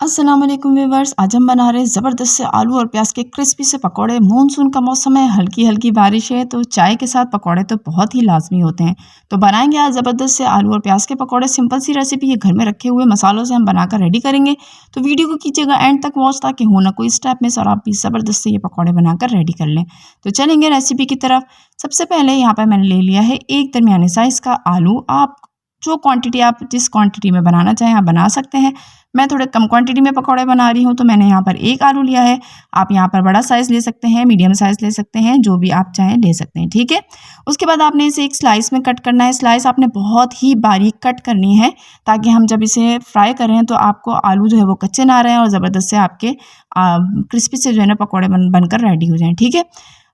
अस्सलाम वालेकुम व्यूवर्स। आज हम बना रहे हैं ज़बरदस्त से आलू और प्याज के क्रिस्पी से पकौड़े। मानसून का मौसम है, हल्की हल्की बारिश है, तो चाय के साथ पकौड़े तो बहुत ही लाजमी होते हैं। तो बनाएंगे आज ज़बरदस्त से आलू और प्याज के पकौड़े। सिंपल सी रेसिपी, ये घर में रखे हुए मसालों से हम बनाकर रेडी करेंगे। तो वीडियो को कीजिएगा एंड तक वॉच, ताकि हो ना कोई स्टेप मिस और आप भी ज़बरदस्त से ये पकौड़े बनाकर रेडी कर लें। तो चलेंगे रेसिपी की तरफ। सबसे पहले यहाँ पर मैंने ले लिया है एक दरमियाने साइज़ का आलू। आप जो क्वांटिटी, आप जिस क्वांटिटी में बनाना चाहें आप बना सकते हैं। मैं थोड़े कम क्वांटिटी में पकौड़े बना रही हूँ, तो मैंने यहाँ पर एक आलू लिया है। आप यहाँ पर बड़ा साइज़ ले सकते हैं, मीडियम साइज़ ले सकते हैं, जो भी आप चाहें ले सकते हैं, ठीक है। उसके बाद आपने इसे एक स्लाइस में कट करना है। स्लाइस आपने बहुत ही बारीक कट करनी है, ताकि हम जब इसे फ्राई करें तो आपको आलू जो है वो कच्चे ना रहें और ज़बरदस्त से आपके क्रिस्पी से जो है ना पकौड़े बनकर रेडी हो जाएँ, ठीक है।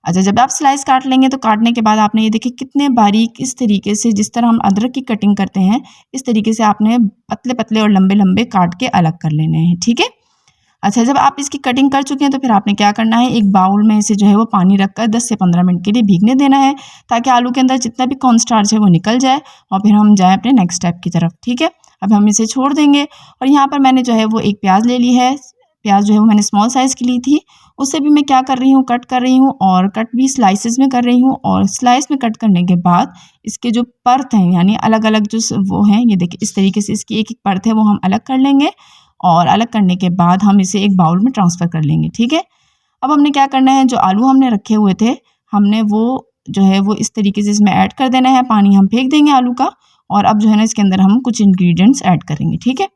अच्छा, जब आप स्लाइस काट लेंगे तो काटने के बाद आपने ये देखिए कितने बारीक, इस तरीके से जिस तरह हम अदरक की कटिंग करते हैं, इस तरीके से आपने पतले पतले और लंबे लंबे काट के अलग कर लेने हैं, ठीक है। अच्छा, जब आप इसकी कटिंग कर चुके हैं तो फिर आपने क्या करना है, एक बाउल में इसे जो है वो पानी रखकर 10 से 15 मिनट के लिए भीगने देना है, ताकि आलू के अंदर जितना भी कॉर्न स्टार्च है वो निकल जाए और फिर हम जाएँ अपने नेक्स्ट स्टेप की तरफ, ठीक है। अब हम इसे छोड़ देंगे और यहाँ पर मैंने जो है वो एक प्याज ले ली है। प्याज जो है वो मैंने स्मॉल साइज़ की ली थी। उसे भी मैं क्या कर रही हूँ, कट कर रही हूँ और कट भी स्लाइसेस में कर रही हूँ। और स्लाइस में कट करने के बाद इसके जो परत हैं, यानी अलग-अलग जो वो हैं, ये देखिए इस तरीके से इसकी एक-एक परत है वो हम अलग कर लेंगे और अलग करने के बाद हम इसे एक बाउल में ट्रांसफ़र कर लेंगे, ठीक है। अब हमने क्या करना है, जो आलू हमने रखे हुए थे, हमने वो जो है वो इस तरीके से इसमें ऐड कर देना है। पानी हम फेंक देंगे आलू का और अब जो है ना इसके अंदर हम कुछ इंग्रीडिएंट्स ऐड करेंगे, ठीक है।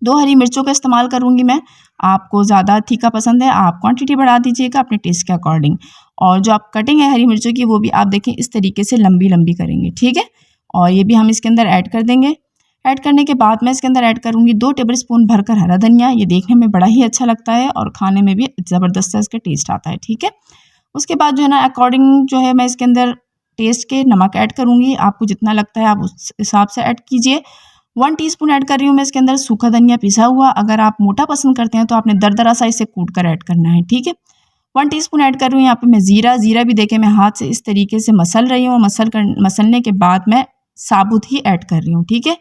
2 हरी मिर्चों का इस्तेमाल करूँगी मैं। आपको ज़्यादा तीखा पसंद है, आप क्वांटिटी बढ़ा दीजिएगा अपने टेस्ट के अकॉर्डिंग। और जो आप कटिंग है हरी मिर्चों की, वो भी आप देखें इस तरीके से लंबी-लंबी करेंगे, ठीक है? और ये भी हम इसके अंदर ऐड कर देंगे। ऐड करने के बाद मैं इसके अंदर ऐड करूँगी 2 टेबलस्पून भरकर हरा धनिया। ये देखने में बड़ा ही अच्छा लगता है और खाने में भी ज़बरदस्त सा इसका टेस्ट आता है, ठीक है? उसके बाद जो है ना अकॉर्डिंग जो है मैं इसके अंदर टेस्ट के नमक ऐड करूँगी। आपको जितना लगता है आप उस हिसाब से ऐड कीजिए। 1 टीस्पून ऐड कर रही हूँ मैं इसके अंदर सूखा धनिया पिसा हुआ। अगर आप मोटा पसंद करते हैं तो आपने दरदरा सा इसे कूट कर ऐड करना है, ठीक है। 1 टीस्पून ऐड कर रही हूँ यहाँ पे मैं ज़ीरा। ज़ीरा भी देखिए मैं हाथ से इस तरीके से मसल रही हूँ। मसलने के बाद मैं साबुत ही ऐड कर रही हूँ, ठीक है।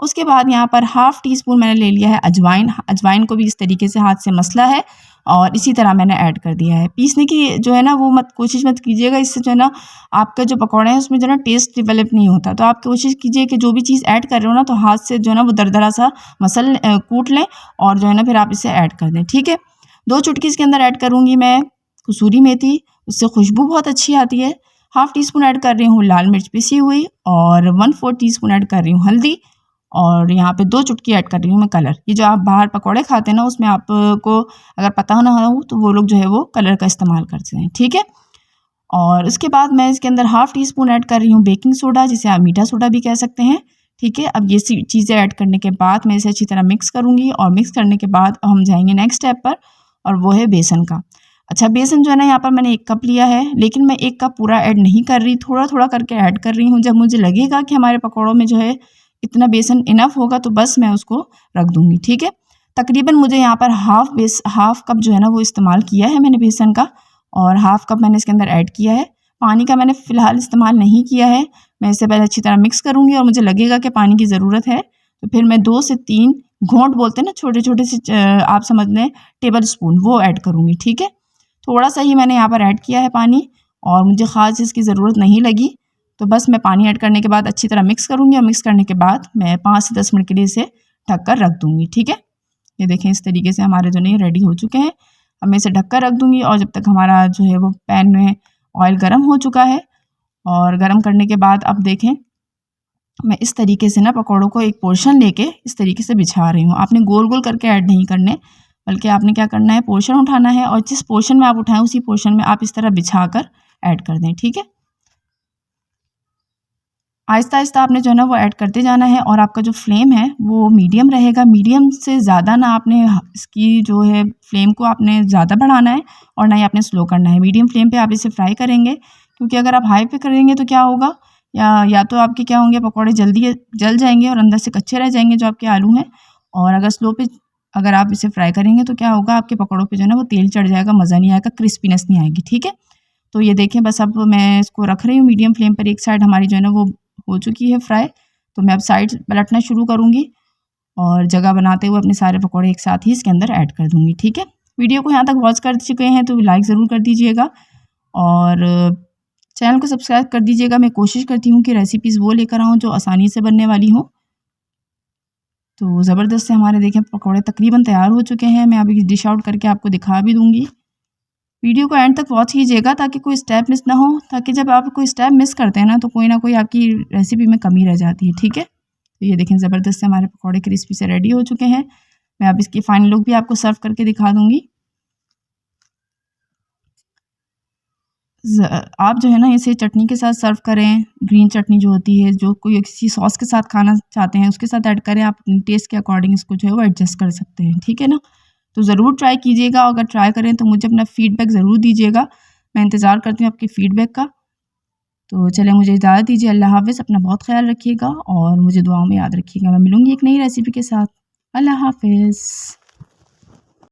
उसके बाद यहाँ पर हाफ़ टीस्पून मैंने ले लिया है अजवाइन। अजवाइन को भी इस तरीके से हाथ से मसला है और इसी तरह मैंने ऐड कर दिया है। पीसने की जो है ना वो कोशिश मत कीजिएगा, इससे जो है ना आपके जो पकौड़े हैं उसमें जो है ना टेस्ट डेवलप नहीं होता। तो आप कोशिश कीजिए कि जो भी चीज़ ऐड कर रहे हो ना, तो हाथ से जो है ना वो दरदरा सा कूट लें और जो है ना फिर आप इसे ऐड कर दें, ठीक है। 2 चुटकी इसके अंदर ऐड करूँगी मैं कसूरी मेथी, उससे खुशबू बहुत अच्छी आती है। हाफ़ टीस्पून ऐड कर रही हूँ लाल मिर्च पिसी हुई और 1/4 टीस्पून ऐड कर रही हूँ हल्दी और यहाँ पे 2 चुटकी ऐड कर रही हूँ मैं कलर। ये जो आप बाहर पकौड़े खाते हैं ना, उसमें आपको अगर पता ना हो तो वो लोग जो है वो कलर का इस्तेमाल करते हैं, ठीक है। और उसके बाद मैं इसके अंदर हाफ़ टीस्पून ऐड कर रही हूँ बेकिंग सोडा, जिसे आप मीठा सोडा भी कह सकते हैं, ठीक है। अब ये चीज़ें ऐड करने के बाद मैं इसे अच्छी तरह मिक्स करूँगी और मिक्स करने के बाद हम जाएँगे नेक्स्ट स्टेप पर, और वो है बेसन का। अच्छा, बेसन जो है ना यहाँ पर मैंने 1 कप लिया है, लेकिन मैं 1 कप पूरा ऐड नहीं कर रही, थोड़ा-थोड़ा करके ऐड कर रही हूँ। जब मुझे लगेगा कि हमारे पकौड़ों में जो है इतना बेसन इनफ होगा तो बस मैं उसको रख दूँगी, ठीक है। तकरीबन मुझे यहाँ पर हाफ़ कप जो है ना वो इस्तेमाल किया है मैंने बेसन का और हाफ़ कप मैंने इसके अंदर ऐड किया है। पानी का मैंने फ़िलहाल इस्तेमाल नहीं किया है। मैं इसे पहले अच्छी तरह मिक्स करूँगी और मुझे लगेगा कि पानी की ज़रूरत है, तो फिर मैं 2 से 3 घोंट बोलते हैं ना छोटे-छोटे से आप समझ लें टेबल स्पून, वो ऐड करूँगी, ठीक है। थोड़ा-सा ही मैंने यहाँ पर ऐड किया है पानी और मुझे ख़ास इसकी ज़रूरत नहीं लगी। तो बस मैं पानी ऐड करने के बाद अच्छी तरह मिक्स करूँगी और मिक्स करने के बाद मैं 5 से 10 मिनट के लिए इसे ढक कर रख दूँगी, ठीक है। ये देखें इस तरीके से हमारे जो नहीं रेडी हो चुके हैं। अब मैं इसे ढक कर रख दूँगी और जब तक हमारा जो है वो पैन में ऑयल गरम हो चुका है, और गरम करने के बाद अब देखें मैं इस तरीके से ना पकौड़ों को एक पोर्शन लेके इस तरीके से बिछा रही हूँ। आपने गोल-गोल करके ऐड नहीं करने, बल्कि आपने क्या करना है, पोर्शन उठाना है और जिस पोर्शन में आप उठाएँ उसी पोर्शन में आप इस तरह बिछाकर ऐड कर दें, ठीक है। आहिस्ता-आहिस्ता आपने जो है ना वो ऐड करते जाना है और आपका जो फ्लेम है वो मीडियम रहेगा। मीडियम से ज़्यादा ना आपने इसकी जो है फ्लेम को आपने ज़्यादा बढ़ाना है और ना ही आपने स्लो करना है। मीडियम फ्लेम पे आप इसे फ्राई करेंगे, क्योंकि अगर आप हाई पे करेंगे तो क्या होगा, या तो आपके क्या होंगे, पकौड़े जल्दी जल जाएँगे और अंदर से कच्चे रह जाएँगे जो आपके आलू हैं। और अगर आप इसे फ्राई करेंगे तो क्या होगा, आपके पकौड़ों पे जो है ना वो तेल चढ़ जाएगा, मज़ा नहीं आएगा, क्रिस्पीनेस नहीं आएगी, ठीक है। तो ये देखें बस अब मैं इसको रख रही हूँ मीडियम फ्लेम पर। एक साइड हमारी जो है ना वो हो चुकी है फ्राई, तो मैं अब साइड पलटना शुरू करूँगी और जगह बनाते हुए अपने सारे पकौड़े एक साथ ही इसके अंदर ऐड कर दूँगी, ठीक है। वीडियो को यहाँ तक वॉच कर चुके हैं तो लाइक ज़रूर कर दीजिएगा और चैनल को सब्सक्राइब कर दीजिएगा। मैं कोशिश करती हूँ कि रेसिपीज़ वो लेकर आऊँ जो आसानी से बनने वाली हों। तो ज़बरदस्त से हमारे देखें पकौड़े तकरीबन तैयार हो चुके हैं। मैं अभी डिश आउट करके आपको दिखा भी दूँगी। वीडियो को एंड तक वॉच कीजिएगा ताकि कोई स्टेप मिस ना हो, ताकि जब आप कोई स्टेप मिस करते हैं ना तो कोई ना कोई आपकी रेसिपी में कमी रह जाती है, ठीक है। तो ये देखें ज़बरदस्त से हमारे पकौड़े क्रिस्पी से रेडी हो चुके हैं। मैं अब इसकी फाइनल लुक भी आपको सर्व करके दिखा दूँगी। आप जो है ना इसे चटनी के साथ सर्व करें, ग्रीन चटनी जो होती है, जो कोई किसी सॉस के साथ खाना चाहते हैं उसके साथ ऐड करें। आप अपने टेस्ट के अकॉर्डिंग इसको जो है वो एडजस्ट कर सकते हैं, ठीक है ना। तो ज़रूर ट्राई कीजिएगा। अगर ट्राई करें तो मुझे अपना फ़ीडबैक ज़रूर दीजिएगा। मैं इंतज़ार करती हूँ आपके फ़ीडबैक का। तो चलिए मुझे इजाज़त दीजिए। अल्लाह हाफ़िज़। अपना बहुत ख़्याल रखिएगा और मुझे दुआओं में याद रखिएगा। मैं मिलूँगी एक नई रेसिपी के साथ। अल्लाह हाफ़िज़।